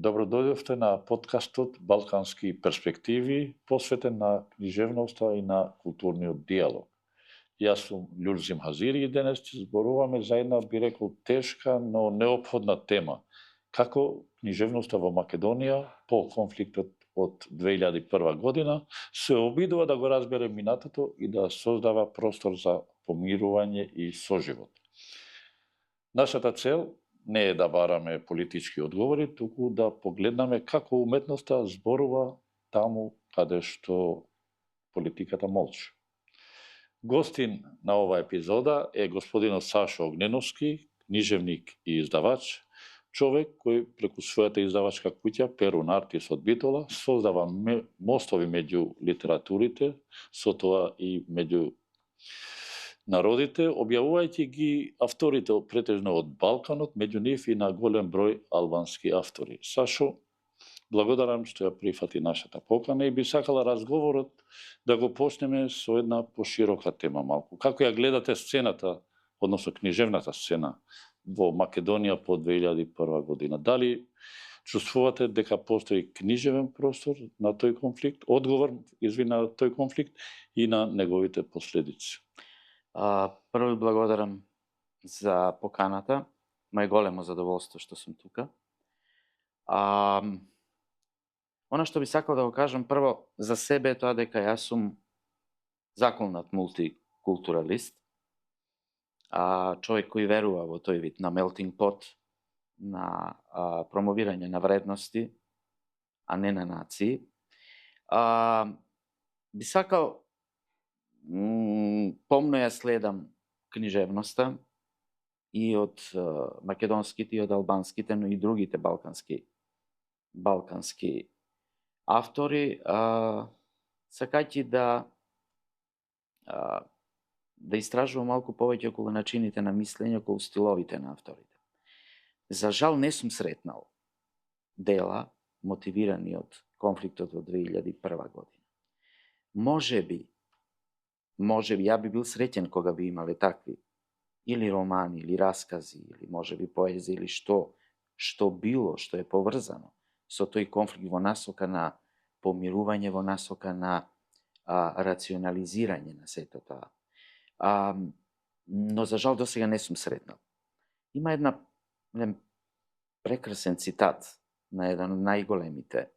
Добро дојдовте на подкастот Балкански перспективи, посветен на книжевноста и на културниот диалог. Јас сум Љурзим Хазири и денес ќе зборуваме за една, би рекол, тешка, но неопходна тема. Како книжевноста во Македонија по конфликтот од 2001 година се обидува да го разбере минатото и да создава простор за помирување и соживот. Нашата цел не е да бараме политички одговори, туку да погледнаме како уметноста зборува таму каде што политиката молчи. Гостин на оваа епизода е господинот Сашо Огненовски, книжевник и издавач, човек кој преку својата издавачка куќа Перун Артис од Битола создава мостови меѓу литературите, со тоа и меѓу народите, објавувајќи ги авторите претежно од Балканот, меѓу нив и на голем број албански автори. Сашо, благодарам што ја прифати нашата покана и би сакала разговорот да го почнеме со една поширока тема малку. Како ја гледате сцената, односно книжевната сцена во Македонија по 2001 година? Дали чувствувате дека постои книжевен простор на тој конфликт, одговор, на тој конфликт и на неговите последици? Прво благодарам за поканата. Мој големо задоволство што сум тука. Она што би сакал да го кажам прво за себе е тоа дека јас сум заколнат мултикултуралист, човек кој верува во тој вид на melting pot, на промовирање на вредности, а не на нации. Би сакал помно ја следам книжевноста и од македонските и од албанските, но и другите балкански автори, сакајќи да истражувам малку повеќе околу начините на мислење, околу стиловите на авторите. За жал не сум сретнал дела мотивирани од конфликтот во 2001 година. Може би, ја би бил среќен кога би имале такви или романи, или раскази, или може би поезија, или што било, што е поврзано со тој конфликт во насока на помирување, во насока на рационализирање на сето тоа. Но за жал досега не сум сретнал. Има еден прекрасен цитат на еден од најголемите,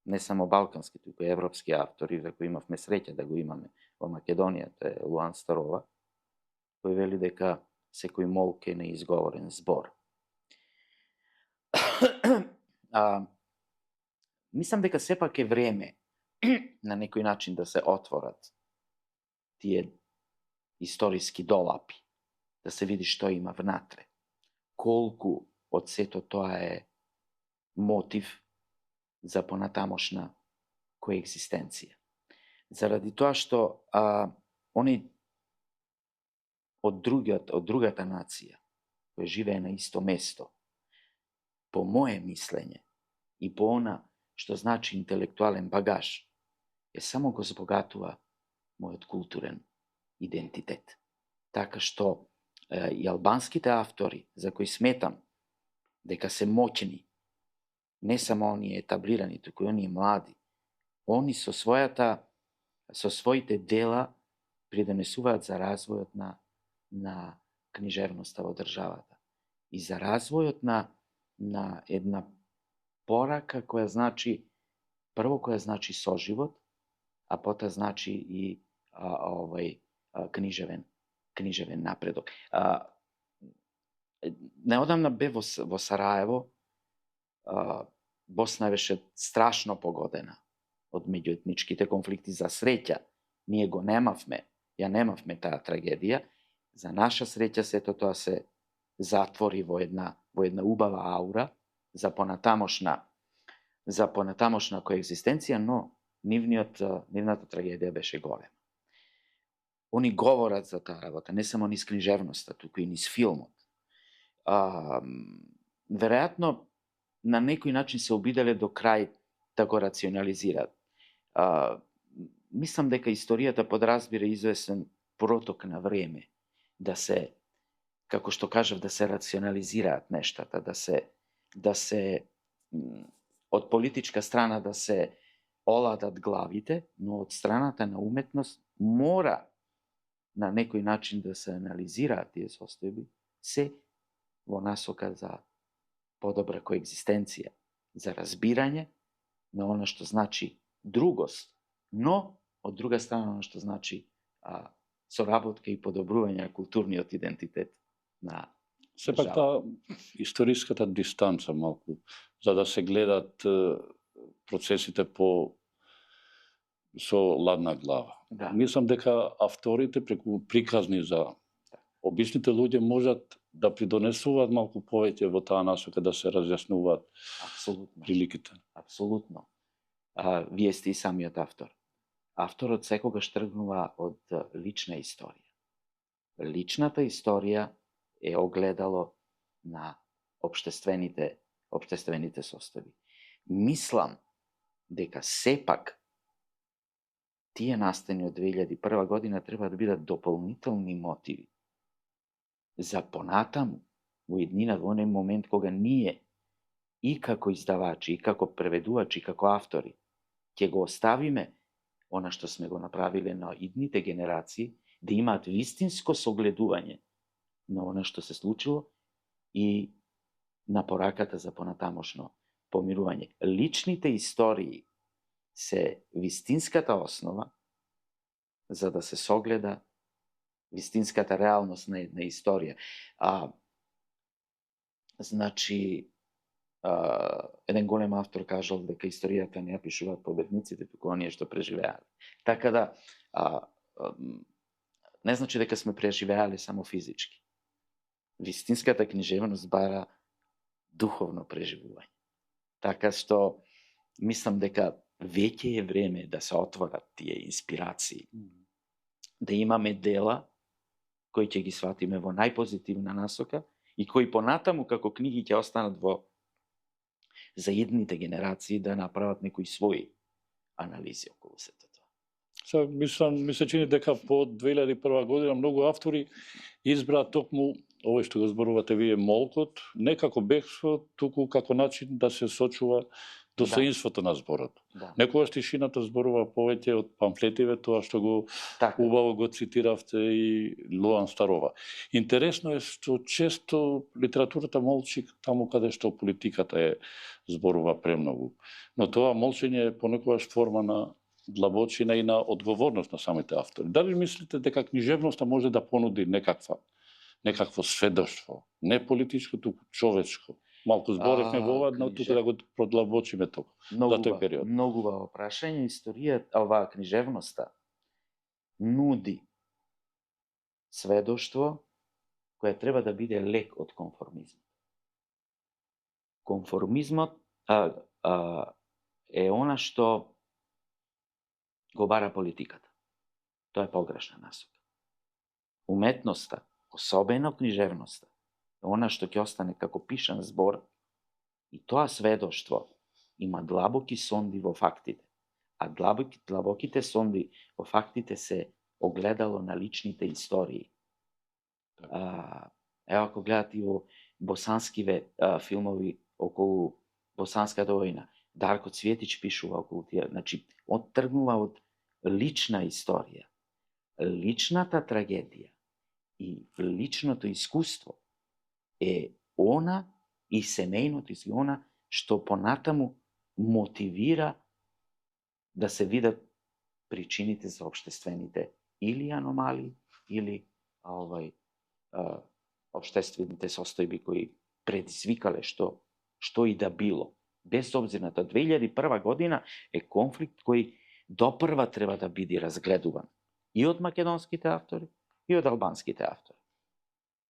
не само балкански, туку и европски автори, за кои имавме среќа да го имаме во Македонија, е Луан Старова, кој вели дека секој молк е неизговорен збор. Мислам дека сепак е време на некој начин да се отворат тие историски долапи, да се види што има внатре. Колку од сето тоа е мотив за понатамошна коегзистенција. Заради тоа што они од другата нација, која живее на исто место, по моje мислење и по она што значи интелектуален багаж, само го збогатува мојот културен идентитет. Така што и албанските автори, за кои сметам дека се моќни, не само оние етаблирани, туку и оние млади, они со своите дела придонесуваат за развојот на книжевноста во државата и за развојот на една порака која значи, прво која значи соживот, а потоа значи и книжевен напредок. Неодамна бе во Сараево. Босна беше страшно погодена од меѓуетничките конфликти. За среќа, ние го немавме, ја немавме таа трагедија. За наша среќа сето тоа се затвори во една убава аура за понатамошна коегзистенција, но нивната трагедија беше голема. Они говорат за таа работа, не само низ книжевноста, туку и низ филмот. Веројатно, на некој начин се обиделе до крај да го рационализираат. Мислам дека историјата подразбира известен проток на време, да се, како што кажав, да се рационализираат нештата, да се од политичка страна да се оладат главите, но од страната на уметност мора на некој начин да се анализираат тие состојби, се во насока за подобра коегзистенција, за разбирање на она што значи другост, но од друга страна она што значи соработка и подобрување на културниот идентитет на Сепак таа историската дистанца малку, за да се гледат процесите со ладна глава. Да. Мислам дека авторите преку приказни за обичните луѓе можат да придонесуваат малку повеќе во таа насока, да се разјаснуваат приликите. Апсолутно. Вие сте и самиот автор. Авторот секогаш тргнува од лична историја. Личната историја е огледало на општествените состојби. Мислам дека сепак тие настани од 2001 година треба да бидат дополнителни мотиви за понатаму, во иднина, во оној момент кога ние и како издавачи, и како преведувачи, и како автори ќе го оставиме она што сме го направиле на идните генерации, да имаат вистинско согледување на она што се случило и на пораката за понатамошно помирување. Личните истории се вистинската основа за да се согледа вистинската реалност на една историја. Значи, еден голем автор кажал дека историјата не ја пишуваат победниците, туку оние што преживеале. Така да, не значи дека сме преживеале само физички. Вистинската книжевност бара духовно преживување. Така што, мислам дека веќе е време да се отворат тие инспирации. Да имаме дела кои ќе ги сватиме во најпозитивна насока и кои понатаму како книги ќе останат за идните генерации да направат некои своји анализи околу сето тоа. Ми се чини дека по 2001 година многу автори избраат токму овој што го зборувате вие молкот, не како бегство, туку како начин да се сочува достоинството на зборот. Да. Некогаш тишината зборува повеќе од памфлетиве, тоа што го убаво го цитиравте и Луан Старова. Интересно е што често литературата молчи таму каде што политиката зборува премногу. Но тоа молчење е понекогаш форма на длабочина и на одговорност на самите автори. Дали мислите дека книжевноста може да понуди некакво сведоштво, не политичко, туку човечко? Малку зборевме во ова, но тука да го продлабочиме за тој период. Многу убаво прашање. Историјата, книжевноста нуди сведоштво кое треба да биде лек од конформизмот. Конформизмот е она што го бара политиката. Тоа е погрешна насока. Уметноста, особено книжевноста, она што ќе остане како пишан збор, и тоа сведоштво има длабоки сонди во фактите. А длабоките сонди во фактите се огледало на личните истории. Ево, ако гледате и во босанскиве филмови околу Босанската војна, Дарко Цвјетич пишува околу тие, значи, он тргнува од лична историја. Личната трагедија и личното искуство е она и семејното и она што понатаму мотивира да се видат причините за општествените или аномалии, или општествените состојби кои предизвикале што и да било. Без обзир на тоа, 2001 година е конфликт кој допрва треба да биде разгледуван и од македонските автори, и од албанските автори.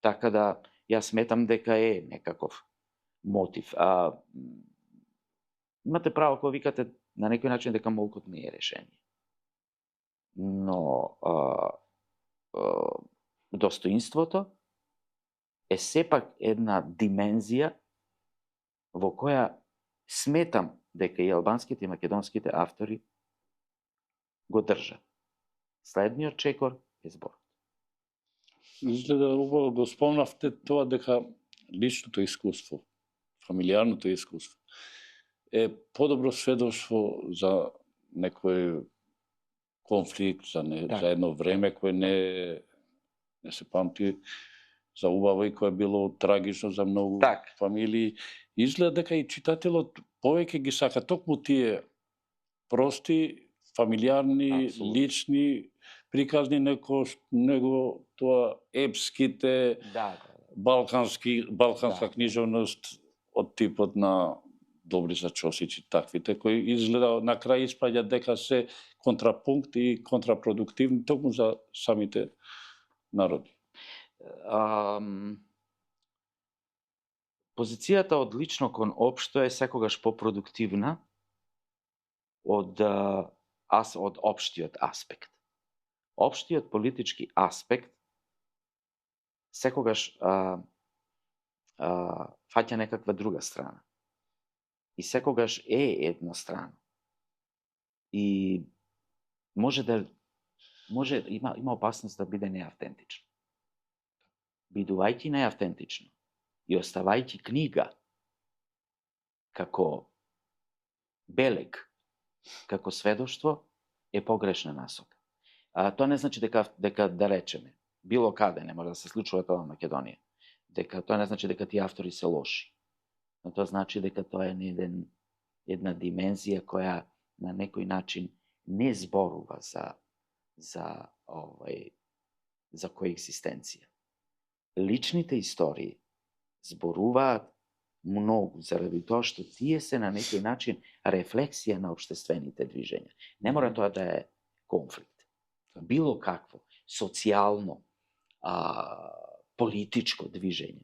Така да, јас сметам дека е некаков мотив. Имате право кога викате на некој начин дека молкот не е решение. Но достоинството е сепак една димензија во која сметам дека и албанските и македонските автори го држат. Следниот чекор е зборот. Изгледа убаво го спомнавте тоа дека личното искуство, фамилиарното искуство, е подобро сведоштво за некој конфликт, за едно време кое не се памти, за убаво и кое било трагично за многу фамилии. Изгледа дека и читателот повеќе ги сака токму тие прости, фамилиарни, лични приказни него тоа епските, балканска книжевност од типот на Добрица Чосич и таквите, кои изгледа на крај испаѓа дека се контрапункт и контрапродуктивни токму за самите народи. Позицијата од лично кон општо е секогаш попродуктивна од општиот аспект. Општиот политички аспект секогаш фаќа некаква друга страна. И секогаш е еднострано. И има опасност да биде неавтентично. Бидувајќи неавтентично и оставајќи книга како белег, како сведоштво, е погрешна насока. Тоа не значи дека да речеме, било каде, не може да се случува тоа во Македонија, тоа не значи дека тие автори се лоши. Но тоа значи дека тоа е една димензија која на некој начин не зборува за коегзистенција. Личните истории зборуваат многу заради тоа што тие се на некој начин рефлексија на општествените движења. Не мора тоа да е конфликт. Било какво социјално, политичко движење,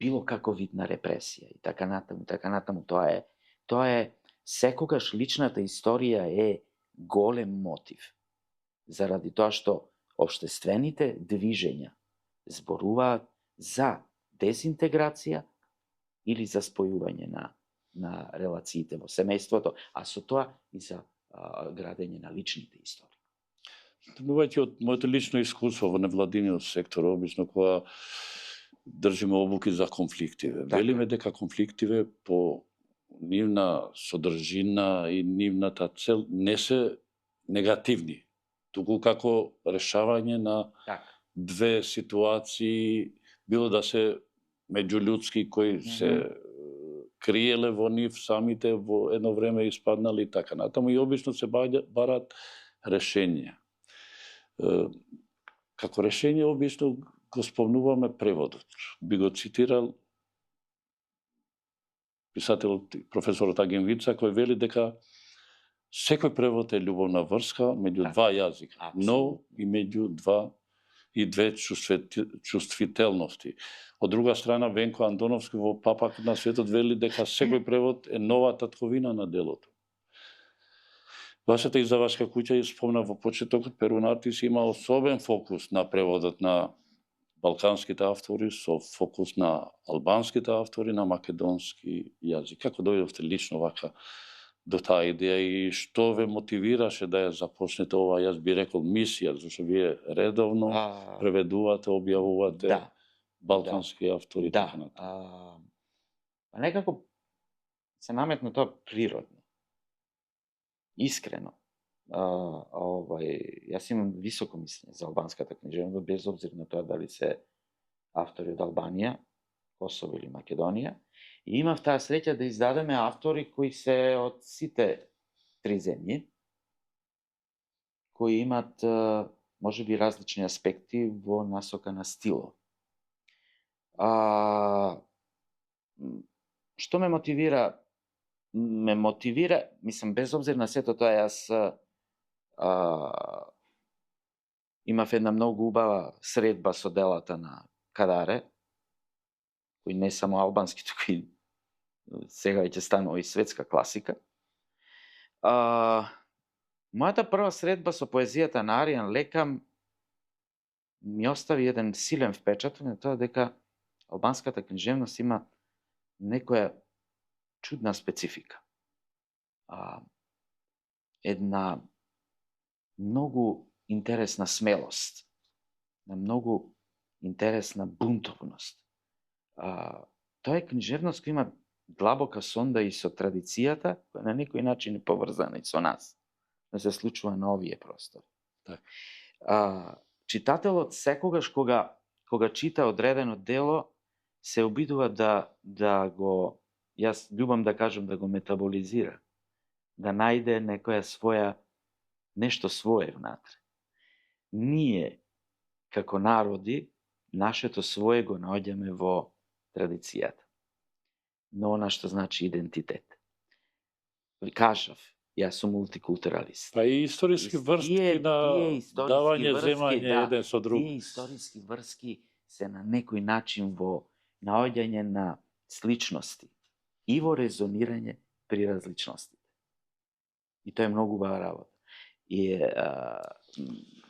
било како вид на репресија и така натаму, тоа е секогаш личната историја е голем мотив, заради тоа што општествените движења зборуваат за дезинтеграција или за спојување на релациите во семејството, а со тоа и за градење на личните истории. Тргнувајќи од моето лично искуство во невладиниот сектор, обично кога држиме обуки за конфликтиве. Велиме дека конфликтиве по нивна содржина и нивната цел не се негативни, туку како решавање на две ситуации, било да се меѓулудски кои се криеле во нив самите во едно време испаднали и така натаму, и обично се барат решенија. Како решение обично го спомнуваме преводот. Би го цитирал писателот професорот Аген Вица, кој вели дека секој превод е љубовна врска меѓу два јазика, но и меѓу две чувствителности. Од друга страна, Венко Антоновски во Папак на светот вели дека секој превод е нова татковина на делото. Вашата издавачка куќа ја спомна во почетокот, Перун Артис има особен фокус на преводот на балканските автори, со фокус на албанските автори на македонски јазик. Како дојдовте лично вака до таа идеја и што ве мотивираше да ја започнете ова, јас би рекол, мисија, зашто вие редовно преведувате, објавувате балкански автори. Некако се наметна тоа природно. Искрено. Јас имам високо мислење за албанската книжевност, без обзир на тоа дали се автори од Албанија, Косово или Македонија. И имав таа среќа да издадеме автори кои се од сите три земји, кои имат можеби различни аспекти во насока на стилот. Што ме мотивира? Ме мотивира, мислам, без обзир на сето тоа, јас имав една многу убава средба со делата на Кадаре, кои не само албански, туку и сега ќе станува и светска класика. Мојата прва средба со поезијата на Аријан Лекам ми остави еден силен впечаток на тоа дека албанската книжевност има некоја чудна специфика. Една многу интересна смелост, на многу интересна бунтовност. Тоа е книжевност која има длабока сонда и со традицијата, која на некој начин е поврзана и со нас, да се случува на овие простори. Так. Читателот секогаш кога чита одредено дело, се обидува да го, јас љубам да кажам, да го метаболизира, да најде некоја своја, нешто свое внатре. Ние, како народи, нашето свое го наоѓаме во традицијата. Но она што значи идентитет. Кажав, јас сум мултикултуралист. Па и историски врски на давање, земање еден со друг. Тие историски врски се на некој начин во наоѓање на сличности и во резонирање при различностите. И тоа е многу убава работа. И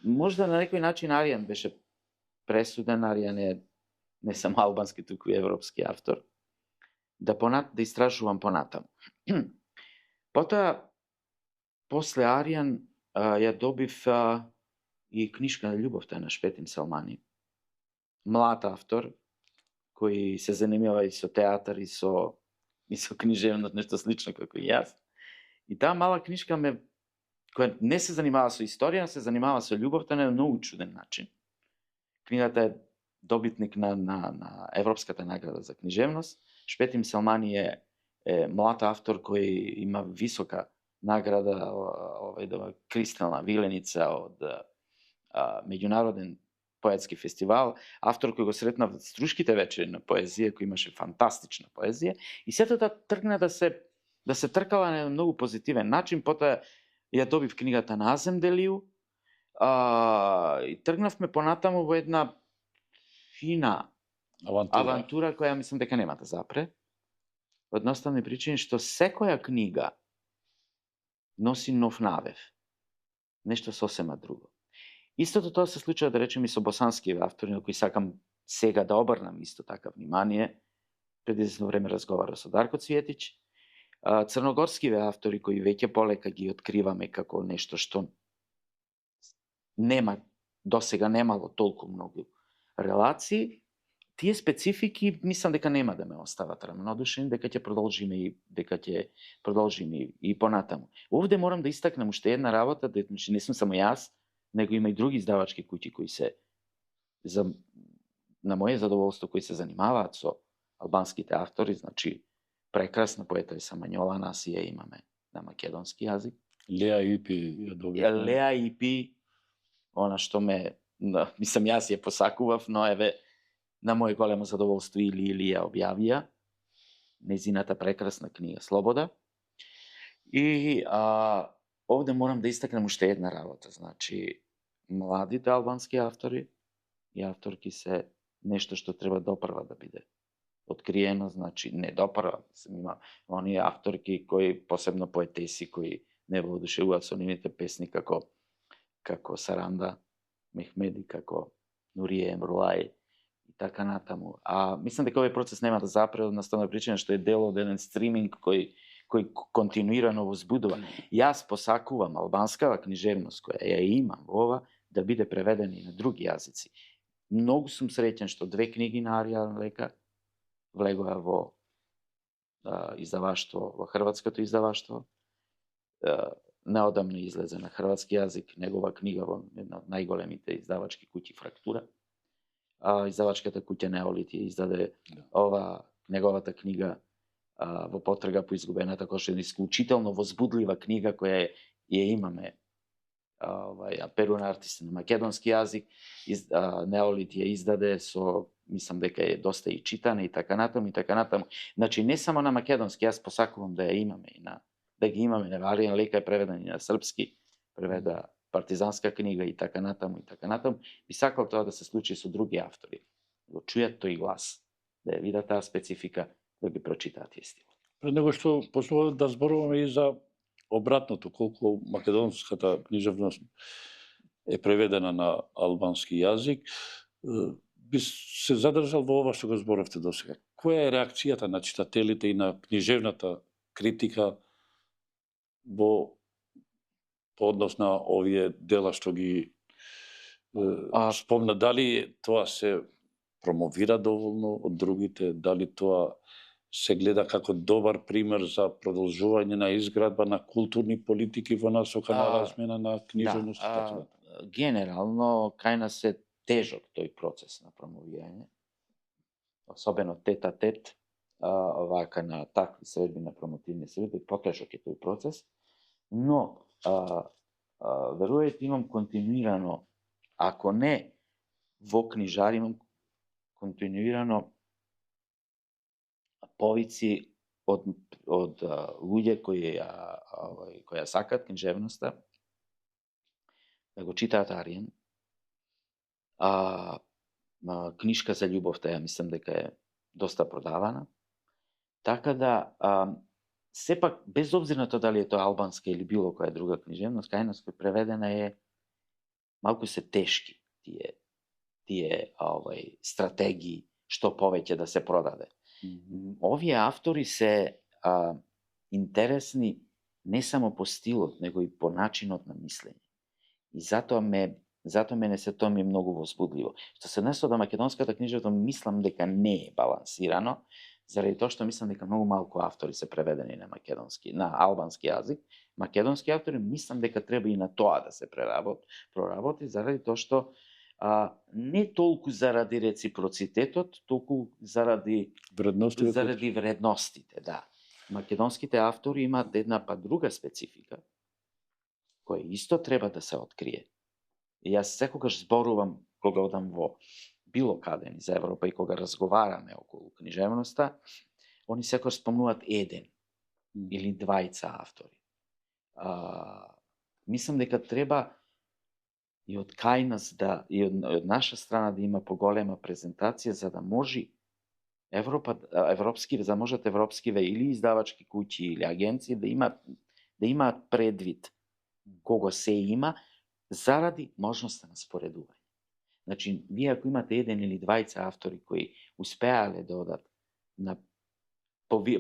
можда на некој начин Аријан беше пресуден. Аријан е не само албански, туку и европски автор. Да истражувам понатаму. Потоа, после Аријан, ја добив и книжка на љубовта на Шпетим Селмани. Млад автор, кој се занимава и со театар, и со книжевност, нешто слично како и јас. И таа мала книжка која не се занимава со историја, се занимава со љубовта на многу чуден начин. Книгата е добитник на Европската награда за книжевност. Шпетим Селмани е млад автор кој има висока награда, кристална виленица од меѓународен поетски фестивал, автор кој го сретнав Струшките вечери на поезија, кој имаше фантастична поезија, и сето тоа тргна да се тркала на многу позитивен начин. Потоа ја добив книгата на Азем Делиу, и тргнавме понатаму во една фина авантура која мислам дека нема да запре. Од едноставни причини што секоја книга носи нов навев. Нешто сосема друго. Истото тоа се случува, да речем, и со босански автори, на кои сакам сега да обрнам исто така внимание. Пред известно време разговарав со Дарко Цвиетич. Црногорскиве автори кои веќе полека ги откриваме како нешто што досега немало толку многу релации, тие специфики мислам дека нема да ме остават рамнодушен, дека ќе продолжиме и понатаму. Овде морам да истакнам уште една работа, значи не сум само јас, него има и други издавачки куќи кои се на моје задоволство, кои се занимаваат со албанските автори, значи прекрасна поетеса Мањола Насија имаме на македонски јазик. Леа Ипи ја добивме. Леа Ипи, она што мислам јас ја посакував, но еве на моје големо задоволство или ја објавија незината прекрасна книга Слобода. И овде морам да истакнем уште една работа, значи младите албански автори и авторки се нешто што треба допрва да биде откриено, значи не допрва, има оние авторки кои, посебно поетеси, кои не воодушевуваат со нивните песни како Саранда Мехмеди, како Нурие Емрулај и така натаму. Мислам дека овој процес нема да запре, од наставна причина што е дел од еден стриминг кој континуирано возбудува. Јас посакувам албанскава книжевност која ја имам во ова да биде преведена и на други јазици. Многу сум среќен што 2 книги на Аријан Лека влегоа во издаваштво, во хрватското издаваштво. Неодамно излезе на хрватски јазик негова книга во една од најголемите издавачки куќи Фрактура. Издавачката куќа Неолит ја издаде неговата книга во потрага по изгубената кошка, исклучително возбудлива книга која ја имаме Перу на артисти на македонски јазик. Неолит ја издаде со, мислам дека е доста и читана и така натаму. Значи не само на македонски, јас посакувам да ја имаме и да ги имаме. Аријан Лека е преведен и на српски, преведа партизанска книга и така натаму. Би сакал тоа да се случи со други автори. Да чујат тој глас, да ја видат таа специфика, да ги прочитаат тие стилови. Пред него што почнуваме да зборуваме и за обратното, колку македонската книжевност е преведена на албански јазик, би се задржал во ова што го зборавте досега. Која е реакцијата на читателите и на книжевната критика по однос на овие дела што ги спомна? Дали тоа се промовира доволно од другите, дали тоа се гледа како добар пример за продолжување на изградба на културни политики во насока на размена на книжевност и така натаму. Генерално, кај нас е тежок тој процес на промовирање, особено тет-а-тет, вака на такви средби, на промотивни средби, потежок е тој процес, но верувајте, имам континуирано, ако не во книжари, имам континуирано повици од луѓе кои ја сакаат книжевноста, да го читаат Ариен. Книшка за љубовта, ја мислам дека е доста продавана. Така да, сепак, без обзир на тоа дали е тоа албанска или било која друга книжевност, кај нас кој преведена е, малку се тешки тие стратегии, што повеќе да се продаде. Овие автори се интересни не само по стилот, него и по начинот на мислење. И затоа мене се тоа ми е многу возбудливо. Што се однесува до македонската книжевност, мислам дека не е балансирано, заради тоа што мислам дека многу малку автори се преведени на албански јазик. Македонски автори мислам дека треба и на тоа да се проработи, заради тоа што не толку заради реципроцитетот, толку заради вредностите, да. Македонските автори имаат една па друга специфика, која исто треба да се открие. И јас секогаш зборувам, кога одам во било каде ни за Европа и кога разговараме околу книжевноста, они секогаш спомнуваат еден или двајца автори. Мислам дека треба и од кај нас и од наша страна да има поголема презентација, за да може европскиве или издавачки куќи или агенции да имаат предвид кого се има, заради можноста на споредување. Значи, вие ако имате еден или двајца автори кои успеале да одат на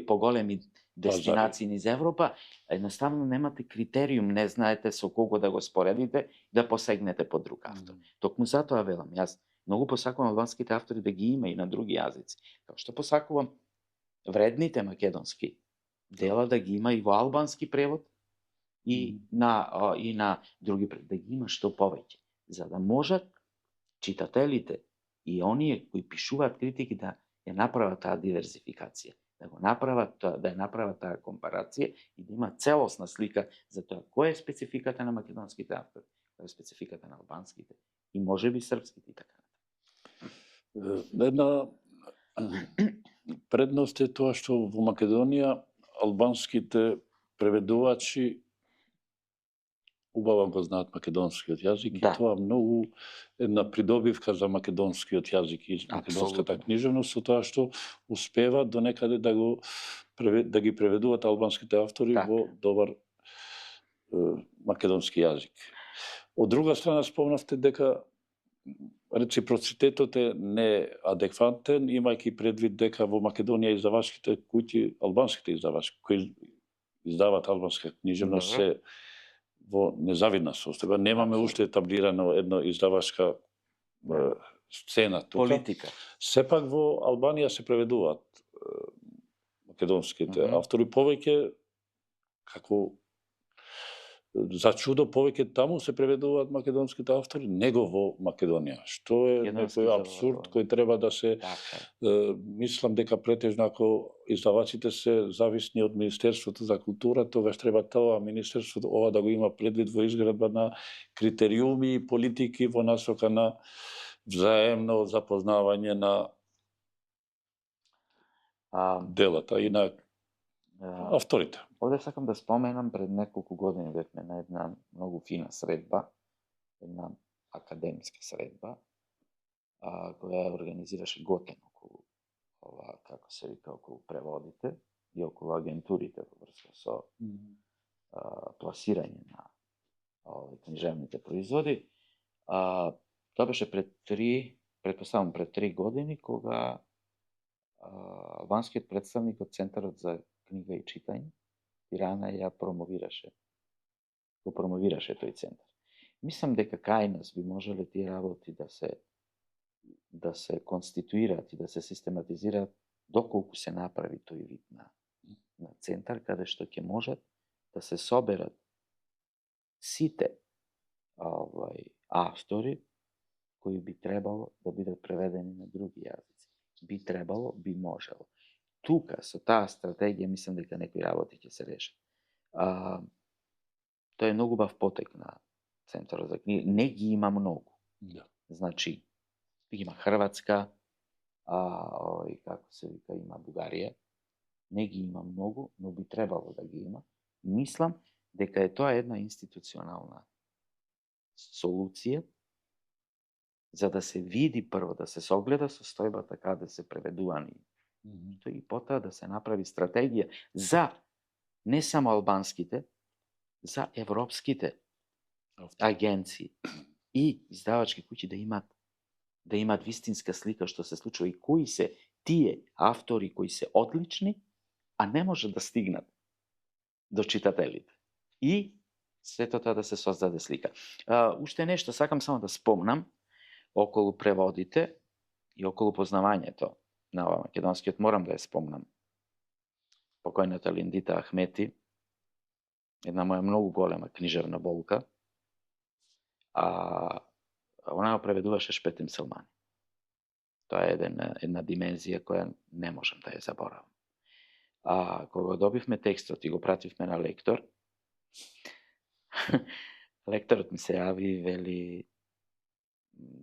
поголеми дестинации низ Европа, едноставно немате критериум, не знаете со кого да го споредите, да посегнете по друг автор. Токму затоа велам, јас многу посакувам албанските автори да ги има и на други јазици. Како што посакувам вредните македонски дела да ги има и во албански превод и на други превод, да ги има што повеќе, за да можат читателите и оние кои пишуваат критики да ја направат таа диверзификација, да ја направат таа компарација и да има целосна слика за тоа која е спецификата на македонските автори, која е спецификата на албанските и можеби српските и така. Една предност е тоа што во Македонија албанските преведувачи убаво го знаат македонскиот јазик, и тоа многу една придобивка за македонскиот јазик и македонската книжевност, со тоа што успеваат до некаде да ги преведуваат албанските автори во добар македонски јазик. Од друга страна спомнавте дека реципроцитетот е неадекватен, имајќи предвид дека во Македонија издавачките куќи, албанските издавачки кои издаваат албанска книжевност се во незавидна состојба. Немаме уште етаблирано едно издавачка сцена тука. Политика. Сепак во Албанија се преведуваат македонските автори повеќе, како за чудо повеќе таму се преведуваат македонските автори него во Македонија, што е некој абсурд кој треба да се мислам дека претежно ако издавачите се зависни од Министерството за култура, тогаш треба тоа Министерството ова да го има предвид во изградба на критериуми и политики во насока на взаемно запознавање на делата и на авторите. Овде сакам да споменам, пред неколку години бевме на една многу фина средба, една академска средба, која ја организираше Готен околу ова, како се вика, околу преводите и околу агентурите во врска со пласирање на книжевните производи. Тоа беше пред 3 години, кога албанскиот представник од Центарот за книга и читање Тирана ја промовираше тој центар. Мислам дека кај нас би можеле тие работи да се конституираат и да се систематизираат доколку се направи тој вид на центар, каде што ќе можат да се соберат сите автори кои би требало да бидат преведени на други јазици. Би требало, би можело. Тука, со таа стратегија, мислам дека некои работи ќе се решат. Тој е многу бав потек на Центарот за книги. Не ги има многу. Да. Значи, има Хрватска, како се вика, има Бугарија. Не ги има многу, но би требало да ги има. Мислам дека е тоа една институционална солуција, за да се види прво, да се согледа состојбата каде се преведувани. И потоа да се направи стратегија за не само албанските, за европските агенции и издавачки куќи да имат вистинска слика што се случува и кои се тие автори кои се одлични, а не може да стигнат до читателите. И сето тоа да се создаде слика. Уште нешто сакам само да спомнам околу преводите и околу познавањето на македонскиот, морам да ја спомнам. Покојната Линдита Ахмети, една моја многу голема книжевна болка, она го преведуваше Шпетим Селмани. Тоа е една димензија која не можам да ја заборавам. Кога добивме текстот и го пративме на лектор, лекторот ми се јави и вели: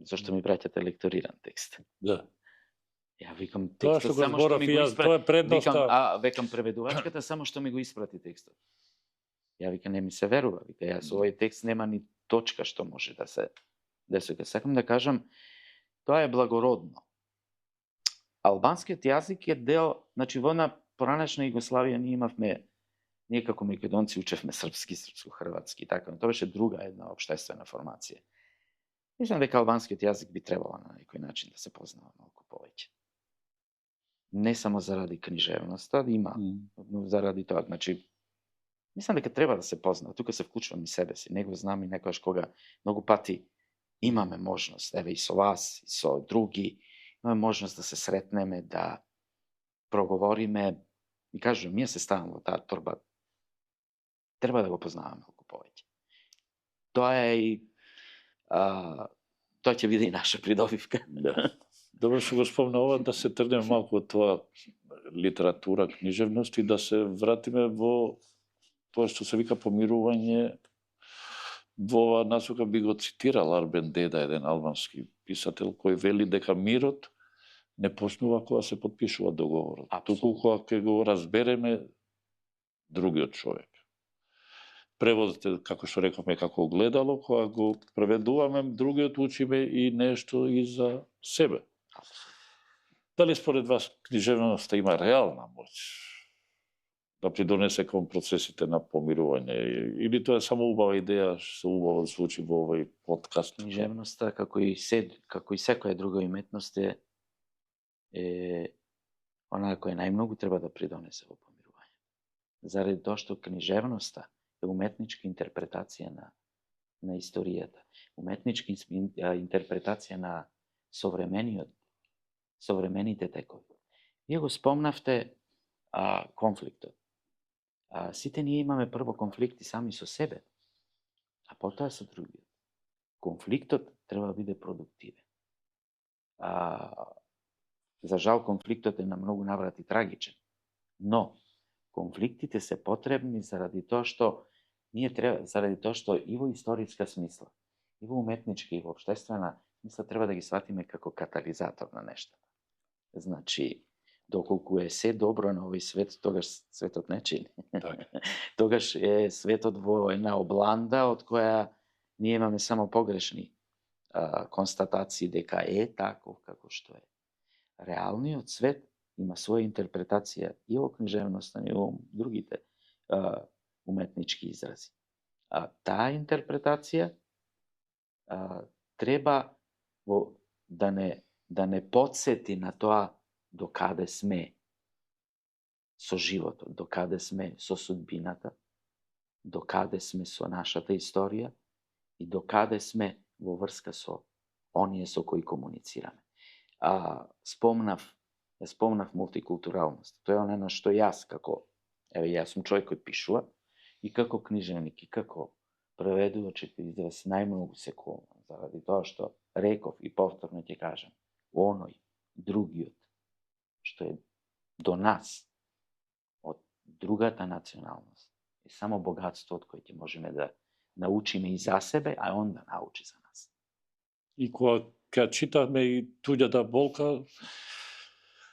зашто ми праќате лекториран текст? Да. Ја викам, Тоа што текстот го само што зборав ми и го јас, тоа е предноста. Векам преведувачката само што ми го испрати текстот. Ја викам, не ми се верува, вика, јас овој текст нема ни точка што може да се десува. Сакам да кажам, тоа е благородно. Албанскиот јазик е дел, значи во на поранешна Југославија ние како македонци учевме српски, српско-хрватски и така, но тоа беше друга една општествена формација. Мислам дека албанскиот јазик би требало на некој начин да се познава малку повеќе. Не само заради книжевноста, има, но заради тоа, значи, мислам дека треба да се познава. Тука се вклучувам и себе си. Не го знам и некојаш кога многу пати имаме можност, еве и со вас, и со други, имаме можност да се сретнеме, да проговориме. И кажувам, ние се ставам во таа торба. Треба да го познаваме малку повеќе. Тоа е и тоа ќе биде и наша придобивка. Да. Добро што го спомна ова, да се тргнеме малку од тоа литература, книжевност и да се вратиме во тоа што се вика помирување. Во оваа насока би го цитирал Арбен Деда, еден албански писател, кој вели дека мирот не почнува кога се потпишува договорот, туку кога ќе го разбереме другиот човек. Преводот е, како што рековме, како огледало, кога го преведуваме, другиот учиме и нешто и за себе. Дали според вас книжевноста има реална моќ да придонесе кон процесите на помирување, или тоа е само убава идеја што убаво звучи во овој подкаст? Книжевноста, како и секоја друга уметност, е онаа која најмногу треба да придонесе во помирување. Заради тоа што книжевноста е уметничка интерпретација на историјата, уметничка интерпретација на современите текови. Вие го спомнавте конфликтот. Сите ние имаме прво конфликти сами со себе, а потоа со другиот. Конфликтот треба да биде продуктивен. За жал, конфликтот е на многу наврати трагичен, но конфликтите се потребни заради тоа што и во историска смисла, и во уметничка, и во општествена смисла треба да ги сватиме како катализатор на нештата. Значи, доколку е се добро на овој свет, тогаш светот не чини. Тогаш е светот во една обланда од која ние имаме само погрешни констатации дека е таков како што е. Реалниот свет има своја интерпретација и во книжевноста, и во другите уметнички изрази. Таа интерпретација треба да не подсети на тоа до каде сме со животот, до каде сме со судбината, до каде сме со нашата историја и до каде сме во врска со оние со кои комуницираме. Спомнав Ја спомнав мултикултуралност. Тоа е оно на што јас како, јас сум човек кој пишува, и како книжевник, и како преведувач, израз најмногу се колнам, заради тоа што реков и повторно ќе кажам, оној, другиот, што е до нас, од другата националност, е само богатството кој ќе можеме да научиме и за себе, а он да научи за нас. И кога читаме и туѓата болка,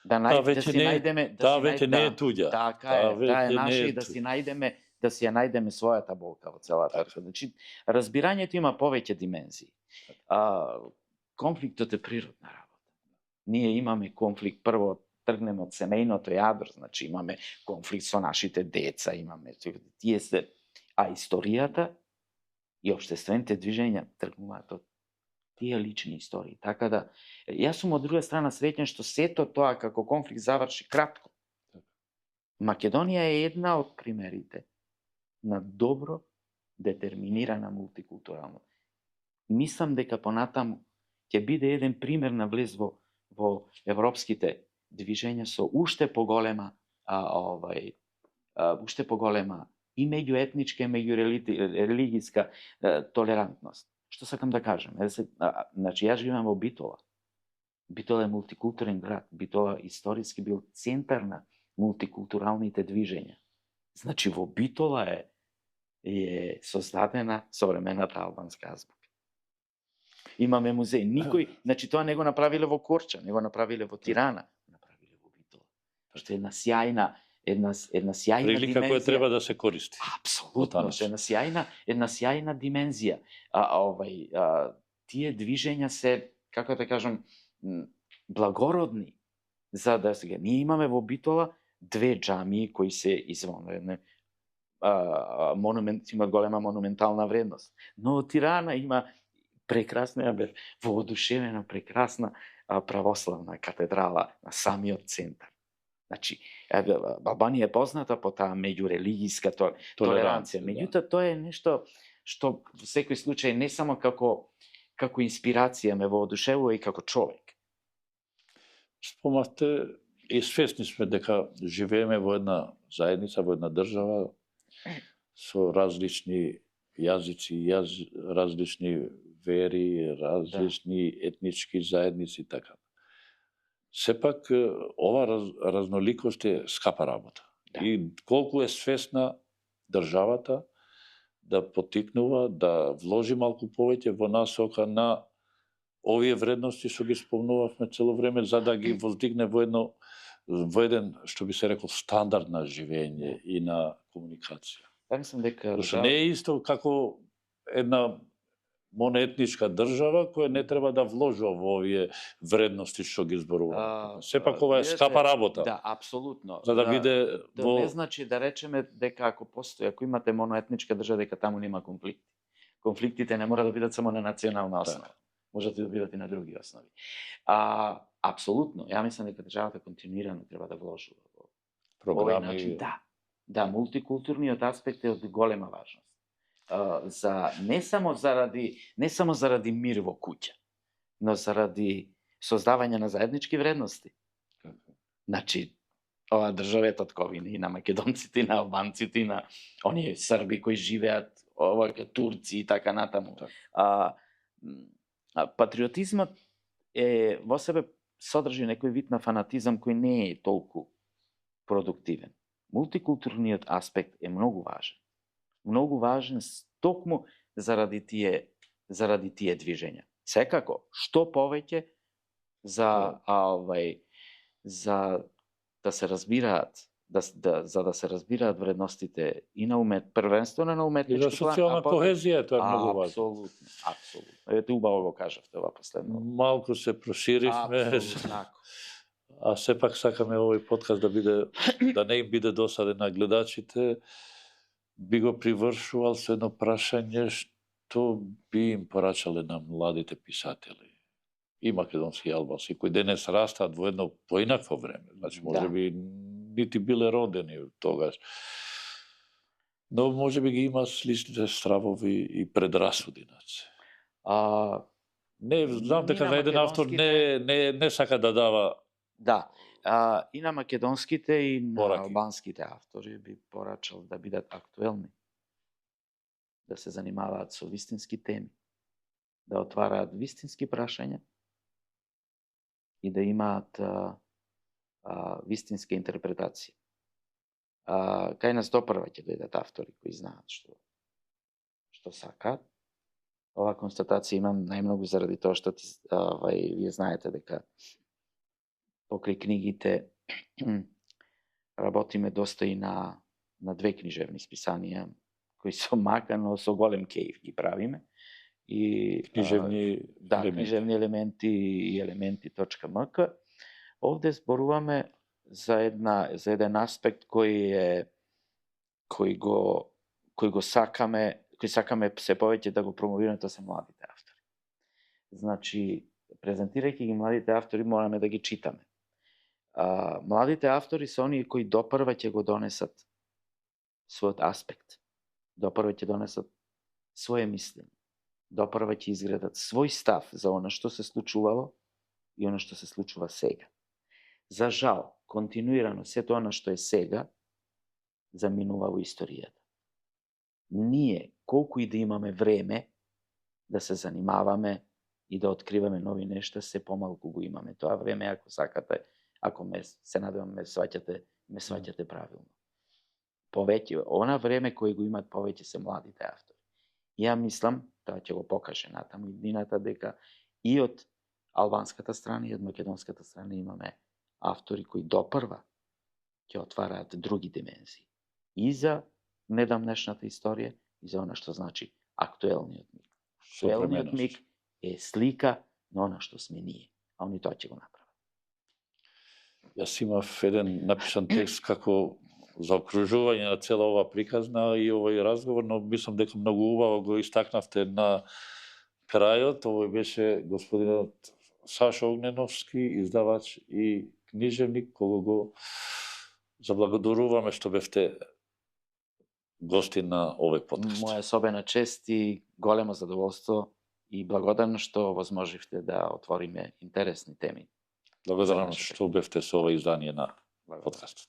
Да си најдеме, веќе не е туѓа. Така е, таа е наша и да си најдеме, да си ја најдеме својата болка во целата. Значи, разбирањето има повеќе димензии. Конфликтот е природна работа. Ние имаме конфликт, прво тргнеме од семејното јадро, значи имаме конфликт со нашите деца, имаме тие се, а историјата и општествените движења тргнуваат од тие лични истории. Така да, јас сум од друга страна среќен што сето тоа како конфликт заврши кратко. Македонија е една од примерите на добро детерминирана мултикултуралност. Мислам дека понатаму ќе биде еден пример на влез во европските движења со уште поголема и меѓуетничка и меѓурелигиска толерантност. Што сакам да кажам? Значи, јас живеам во Битола. Битола е мултикултурен град. Битола историски бил центар на мултикултуралните движења. Значи, во Битола е создадена современата албанска азбука. Имаме музеј. Никој, значи тоа не го направиле во Корча, не го направиле во Тирана, направиле во Битола. Што е една сјајна прилика димензија. која треба да се користи. Апсолутно, една сјајна димензија. Тие движења се, како да кажам, благородни. За да сега ние имаме во Битола две джамии кои се извонредни. Имаат голема монументална вредност. Но во Тирана има прекрасна, воодушевена, прекрасна православна катедрала на самиот центар. Значи, Албанија е позната по таа меѓурелигиска толеранција. Меѓутоа, тоа е нешто што во секој случај не само како инспирација ме воодушевува и како човек. Спомнавте и свесни сме дека живееме во една заедница, во една држава со различни јазици, различни вери, различни етнички заедници и така. Сепак, ова разноликост е скапа работа. Да. И колку е свесна државата да потикнува, да вложи малку повеќе во насока на овие вредности што ги спомнувавме цело време, за да ги воздигне во еден, што би се рекол, стандард на живење и на комуникација. Мислам дека Не е исто како една моноетничка држава која не треба да вложува во овие вредности што ги зборуваме. Сепак ова е скапа работа. Да, апсолутно. За да биде во... не значи да речеме дека ако имате моноетничка држава, дека таму нема конфликти. Конфликтите не мора да бидат само на национална основа. Можат да бидат и на други основи. Апсолутно. Ја мислам дека државата континуирано треба да вложува во програми. Начин. Да, мултикултурниот аспект е од голема важност. Не само заради мир во куќа, но заради создавање на заеднички вредности. Значи, ова држава е татковина и на македонците, и на албанците, и на оние срби кои живеат, турци и така натаму. Патриотизмот е во себе содржи некој вид на фанатизам кој не е толку продуктивен. Мултикултурниот аспект е многу важен. Многу важен токму заради тие движења. Секако, што повеќе за да се разбираат за да се разбираат вредностите и на првенствено на уметнички план. И за социјална кохезија тоа е многу важно. Апсолутно. Ете, убаво го кажавте ова последно. Малку се проширивме. А сепак сакаме овој подкаст да не им биде досаден на гледачите. Би го привршувал со едно прашање што би им порачале на младите писатели и македонски и албански, кои денес растаат во едно поинакво време. Значи, може би нити биле родени тогаш. Но може би ги има сличните стравови и предрасуди. Не, знам дека за еден автор не сака да дава и на македонските и на Пораки. албанските автори би порачал да бидат актуелни, да се занимаваат со вистински теми, да отвараат вистински прашања и да имаат вистинска интерпретација. Кај нас допрва ќе дојдат автори кои знаат што сакаат. Ова констатација имам најмногу заради тоа што вие знаете дека покрај книгите работиме доста и на две книжевни списанија кои со мака, но со голем кејф ги правиме. И Книжевни елементи. Книжевни елементи и елементи.мк. Овде зборуваме за еден аспект кој сакаме се повеќе да го промовираме, тоа се младите автори. Значи, презентирајќи ги младите автори, мораме да ги читаме. Младите автори се оние кои допрва ќе го донесат својот аспект, допрва ќе донесат своје мислење, допрва ќе изградат свој став за она што се случувало и она што се случува сега. За жал, континуирано сето она што е сега заминува во историјата. Ние, колку и да имаме време да се занимаваме и да откриваме нови нешта, се помалку го имаме тоа време, ако сакате, ако се надевам ме сваќате правилно. Повеќе, она време кој го имат повеќе се младите автори. Ја мислам, тоа ќе го покаже натаму иднината, дека и од албанската страна и од македонската страна имаме автори кои допрва ќе отвараат други димензии. И за недавнешната историја, и за она што значи актуелниот миг. Актуелниот миг е слика на она што сме ние, а они тоа ќе го направат. Јас имав еден написан текст како заокружување на цела ова приказна и овој разговор, но мислам дека многу убаво го истакнавте на крајот. Овој беше господинот Сашо Огненовски, издавач и книжевник, кого го заблагодаруваме што бевте гости на овој подкаст. Моја особена чест и големо задоволство и благодарност што возможивте да отвориме интересни теми. Благодарам што бевте со ова издание на подкастот.